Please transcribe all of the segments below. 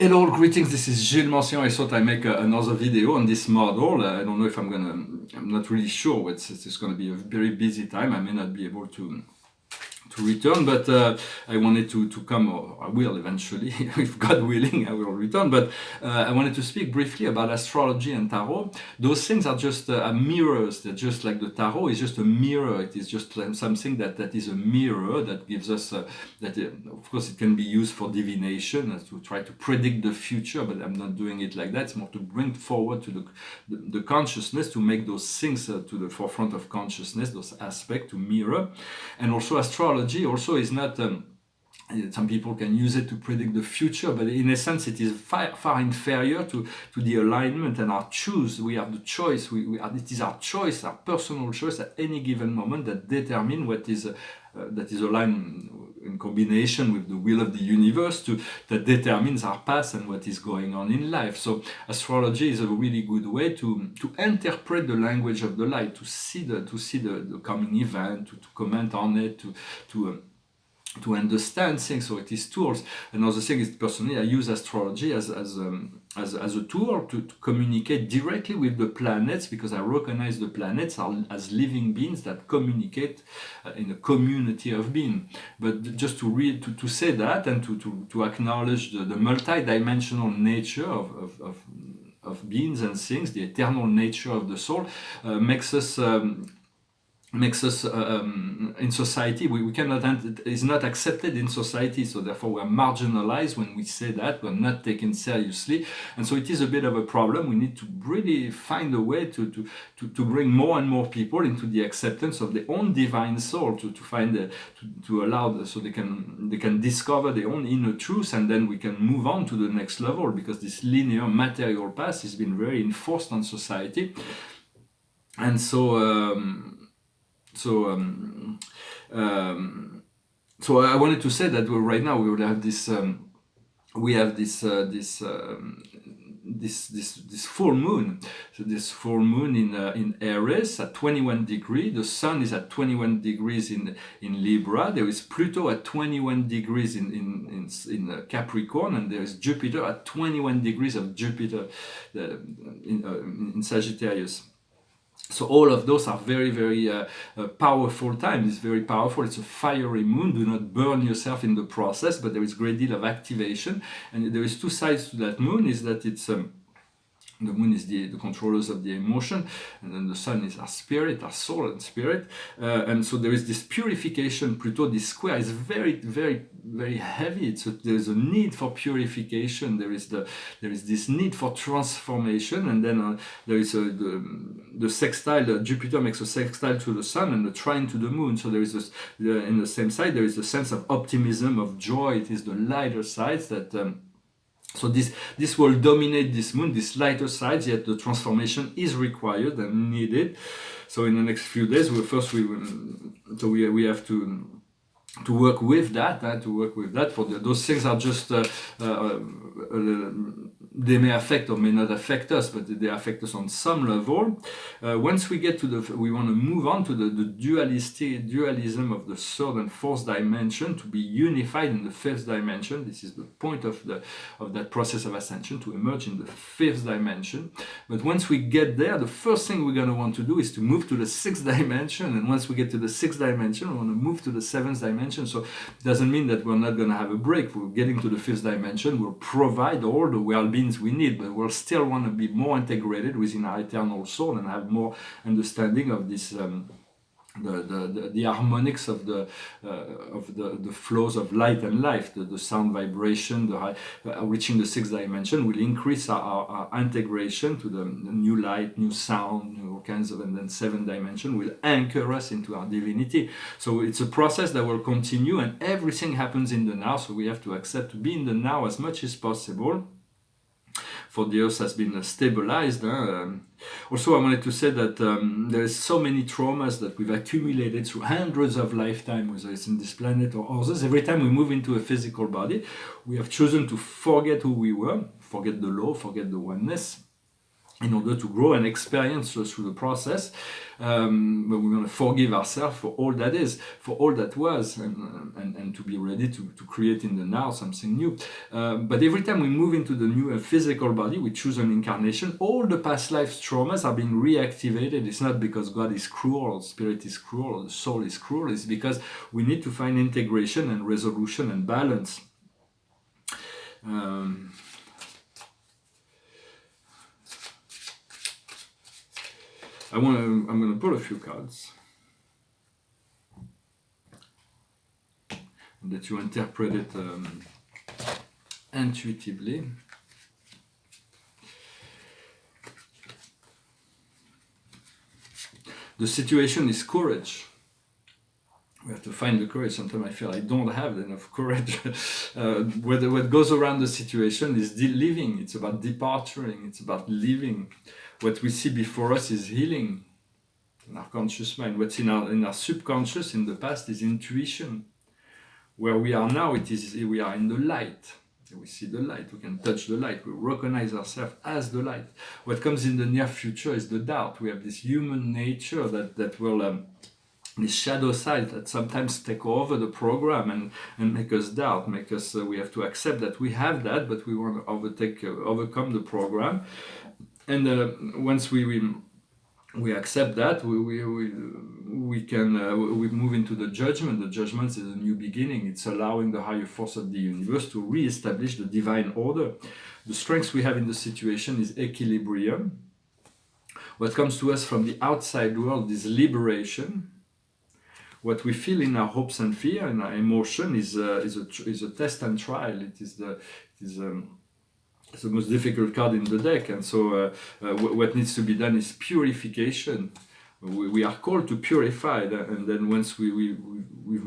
Hello, greetings. This is Gilles Mention. I thought I'd make another video on this model. I don't know if I'm not really sure. It's going to be a very busy time. I may not be able to return, but I wanted to come, or I will eventually, if God willing, I will return. But I wanted to speak briefly about astrology and tarot. Those things are just mirrors. They're just like the tarot is just a mirror. It is just something that is a mirror that gives us of course, it can be used for divination to try to predict the future, but I'm not doing it like that. It's more to bring forward to the consciousness, to make those things to the forefront of consciousness, those aspects to mirror. And also astrology also is not some people can use it to predict the future, but in a sense it is far inferior to the alignment and our choose. We have the choice. It is our choice, our personal choice at any given moment that determine what is that is aligned in combination with the will of the universe that determines our path and what is going on in life. So astrology is a really good way to interpret the language of the light, to see the coming event, to comment on it, to understand things. So it is tools. Another thing is, personally, I use astrology as a tool to communicate directly with the planets, because I recognize the planets as living beings that communicate in a community of being. But just to read, to say that, and to acknowledge the multi-dimensional nature of beings and things, the eternal nature of the soul, makes us in society, we cannot, it is not accepted in society, so therefore we are marginalized when we say that, we're not taken seriously, and so it is a bit of a problem. We need to really find a way to bring more and more people into the acceptance of their own divine soul, to find to allow so they can discover their own inner truth, and then we can move on to the next level, because this linear material path has been very enforced on society. And so I wanted to say that right now we will have this this full moon. So this full moon in Aries at 21 degrees. The sun is at 21 degrees in Libra. There is Pluto at 21 degrees in Capricorn, and there is Jupiter at 21 degrees of Jupiter in Sagittarius. So all of those are very, very powerful times. It's very powerful. It's a fiery moon. Do not burn yourself in the process, but there is a great deal of activation. And there is two sides to that moon. Is that it's the moon is the controllers of the emotion, and then the sun is our spirit, our soul and spirit. And so there is this purification. Pluto, this square, is very, very, very heavy. There is a need for purification. There is this need for transformation. And then there is the sextile. Jupiter makes a sextile to the sun and the trine to the moon. So there is this, in the same side, there is the sense of optimism, of joy. It is the lighter sides that. So this will dominate this moon, this lighter side, yet the transformation is required and needed. So in the next few days, we have to work with that. For those things are just they may affect or may not affect us, but they affect us on some level. Once we get to we want to move on to the dualism of the third and fourth dimension, to be unified in the fifth dimension. This is the point of that process of ascension, to emerge in the fifth dimension. But once we get there, the first thing we're going to want to do is to move to the sixth dimension. And once we get to the sixth dimension, we want to move to the seventh dimension. So it doesn't mean that we're not going to have a break. We're getting to the fifth dimension. We'll provide all the well-beings we need, but we'll still want to be more integrated within our eternal soul and have more understanding of this the harmonics of the flows of light and life, the sound vibration, reaching the sixth dimension will increase our integration to the new light, new sound, new kinds of, and then seventh dimension will anchor us into our divinity. So it's a process that will continue, and everything happens in the now. So we have to accept to be in the now as much as possible. For the earth has been stabilized. Also, I wanted to say that there is so many traumas that we've accumulated through hundreds of lifetimes, whether it's in this planet or others. Every time we move into a physical body, we have chosen to forget who we were, forget the law, forget the oneness, in order to grow and experience through the process. But we're going to forgive ourselves for all that is, for all that was, and to be ready to create in the now something new. But every time we move into the new physical body, we choose an incarnation, all the past life traumas are being reactivated. It's not because God is cruel, or spirit is cruel, or the soul is cruel. It's because we need to find integration and resolution and balance. I'm going to pull a few cards and let you interpret it intuitively. The situation is courage. We have to find the courage. Sometimes I feel I don't have enough courage. What goes around the situation is living. It's about departuring. It's about living. What we see before us is healing in our conscious mind. What's in our subconscious in the past is intuition. Where we are now, we are in the light. We see the light. We can touch the light. We recognize ourselves as the light. What comes in the near future is the doubt. We have this human nature that will... this shadow side that sometimes take over the program and make us doubt, make us, we have to accept that we have that, but we want to overcome the program. And once we accept that, we can move into the judgment. The judgment is a new beginning. It's allowing the higher force of the universe to re-establish the divine order. The strength we have in the situation is equilibrium. What comes to us from the outside world is liberation. What we feel in our hopes and fear and our emotion is a test and trial. It's the most difficult card in the deck, and so what needs to be done is purification. We are called to purify, and then once we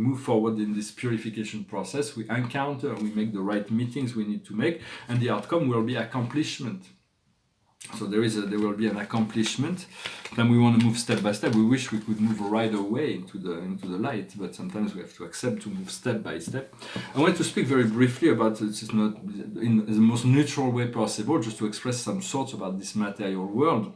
move forward in this purification process, we encounter, we make the right meetings we need to make, and the outcome will be accomplishment. So there will be an accomplishment. Then we want to move step by step. We wish we could move right away into the light, but sometimes we have to accept to move step by step. I want to speak very briefly about this, is not in the most neutral way possible, just to express some thoughts about this material world.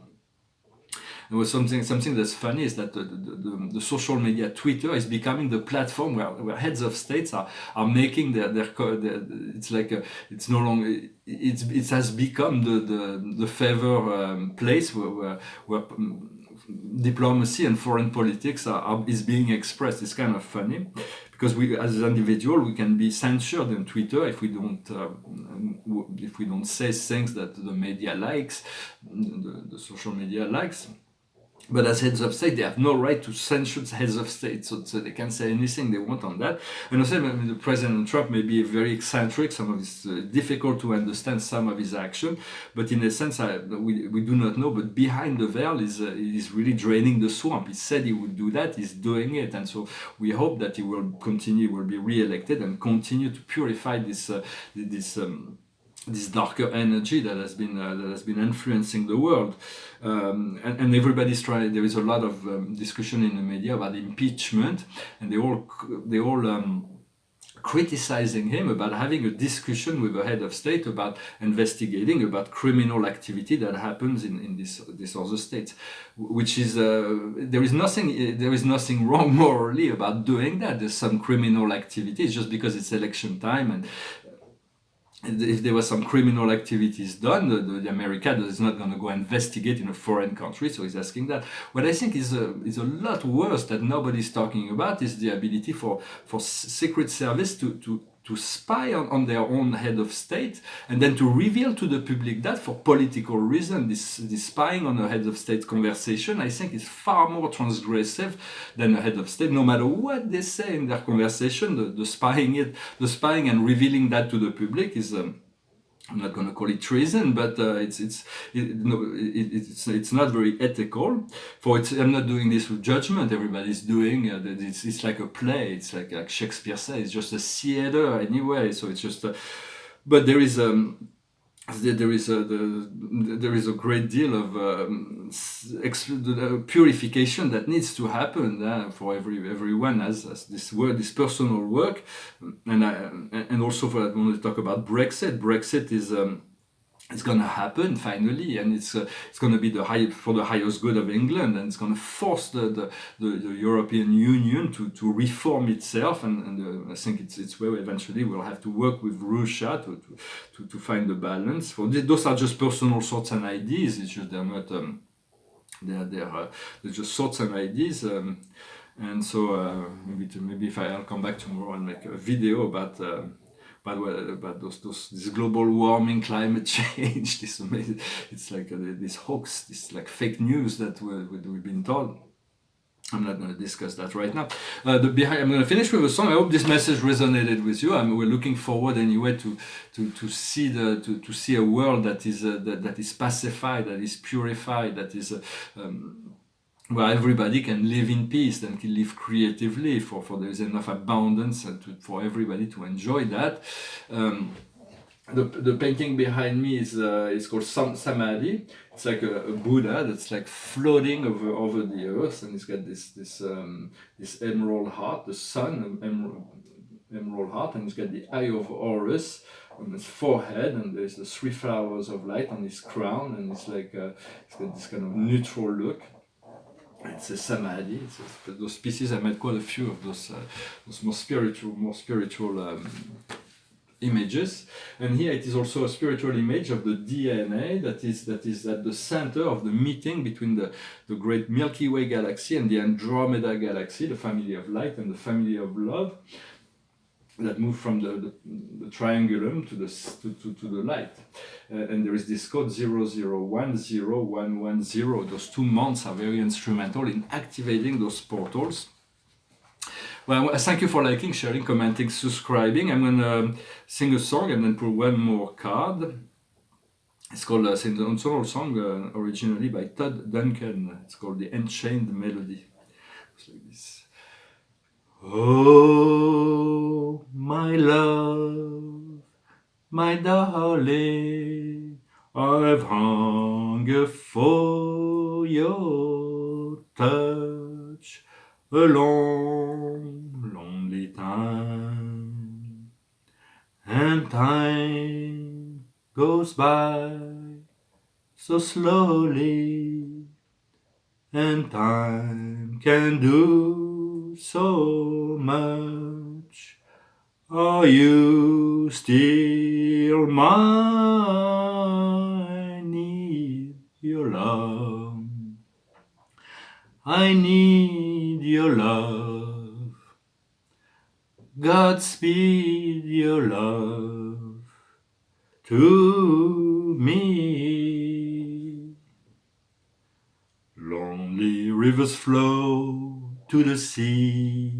There was something that's funny is that the social media Twitter is becoming the platform where heads of states are making their it's like it's no longer it has become the favor place where diplomacy and foreign politics is being expressed. It's kind of funny because we as an individual we can be censored on Twitter if we don't say things that the media likes, the social media likes. But as heads of state, they have no right to censure heads of state, so they can say anything they want on that. And also, the President Trump may be very eccentric. Some of it's difficult to understand some of his action, but in a sense, we do not know. But behind the veil is really draining the swamp. He said he would do that. He's doing it, and so we hope that he will continue, will be re-elected, and continue to purify this darker energy that has been influencing the world, and everybody's trying. There is a lot of discussion in the media about impeachment, and they all criticizing him about having a discussion with the head of state about investigating about criminal activity that happens in this other state, which is there is nothing wrong morally about doing that. There's some criminal activity. It's just because it's election time, and if there was some criminal activities done, the America is not going to go investigate in a foreign country, so he's asking that. What I think is a lot worse that nobody's talking about is the ability for Secret Service to spy on their own head of state and then to reveal to the public that for political reason. This spying on a head of state conversation, I think, is far more transgressive than a head of state, no matter what they say in their conversation. The spying and revealing that to the public is I'm not going to call it treason, but it's not very ethical. I'm not doing this with judgment. Everybody's doing it's like a play. It's like Shakespeare says. It's just a theater anyway. So it's just. But there is a great deal of purification that needs to happen for everyone as this personal work, and also for I want to talk about Brexit. Brexit it's going to happen finally, and it's going to be for the highest good of England, and it's going to force the European Union to reform itself, and I think it's where eventually we'll have to work with Russia to find the balance. Those are just personal thoughts and ideas. It's just they're not they're just thoughts and ideas. And so maybe if I'll come back tomorrow and make a video about this global warming, climate change. This amazing, it's like this hoax, this like fake news that we've been told. I'm not going to discuss that right now. I'm going to finish with a song. I hope this message resonated with you. We're looking forward anyway to see a world that is pacified, that is purified, that is where everybody can live in peace and can live creatively. For there is enough abundance for everybody to enjoy that. The painting behind me is called Samadhi. It's like a Buddha that's like floating over the earth, and he's got this emerald heart, the sun, emerald heart, and he's got the eye of Horus on his forehead, and there's the 3 flowers of light on his crown, and it's like it's got this kind of neutral look. It's a Samadhi. Those pieces, I made quite a few of those more spiritual images, and here it is also a spiritual image of the DNA that is at the center of the meeting between the great Milky Way galaxy and the Andromeda galaxy, the family of light and the family of love, that move from the triangulum to the light. And there is this code 0010110. Those 2 months are very instrumental in activating those portals. Well, thank you for liking, sharing, commenting, subscribing. I'm going to sing a song and then put one more card. It's called it's an ensemble song originally by Todd Duncan. It's called The Enchained Melody. It's like this. Oh, my love, my darling, I've hunger for your touch a long, lonely time, and time goes by so slowly, and time can do so much. Are you still mine? I need your love. I need your love. Godspeed your love to me. Lonely rivers flow to the sea,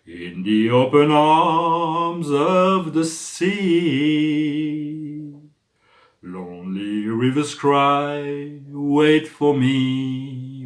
in the open arms of the sea. Lonely rivers cry, wait for me,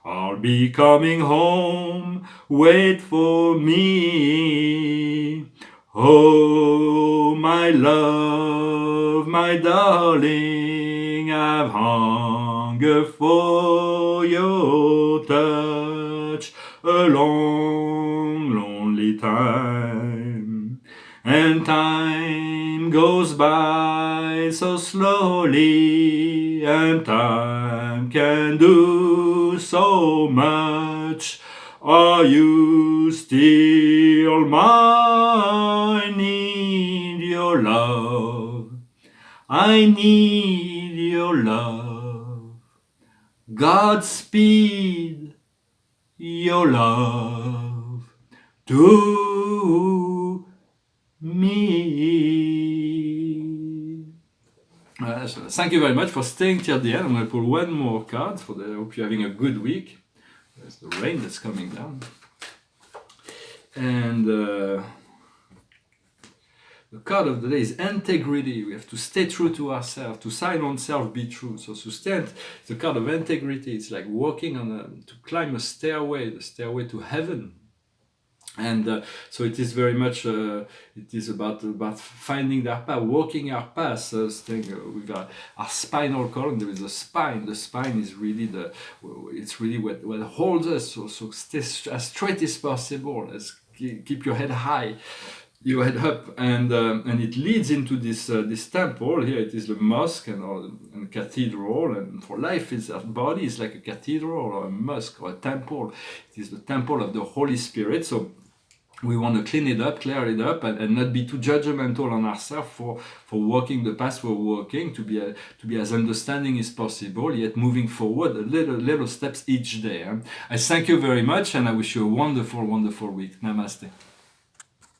I'll be coming home, wait for me. Oh, my love, my darling, I've hunger for your touch a long, lonely time, and time goes by so slowly, and time can do so much. Are you still mine? I need your love. I need your love. Godspeed your love to me. So thank you very much for staying till the end. I'm going to pull one more card. I hope you're having a good week. There's the rain that's coming down. And the card of the day is integrity. We have to stay true to ourselves, to sign on self, be true. So to stand, the card of integrity. It's like walking to climb a stairway, the stairway to heaven. And so it is very much, it is about finding our path, walking our path, staying with our spinal column. There is a spine. The spine is really it's really what holds us. So stay as straight as possible. Keep your head high. you head up, and it leads into this temple. Here it is the mosque and cathedral, and for life is our body is like a cathedral or a mosque or a temple. It is the temple of the Holy Spirit. So we want to clean it up, clear it up, and not be too judgmental on ourselves for walking the path we're walking, to be as understanding as possible, yet moving forward little steps each day. I thank you very much, and I wish you a wonderful, wonderful week. Namaste.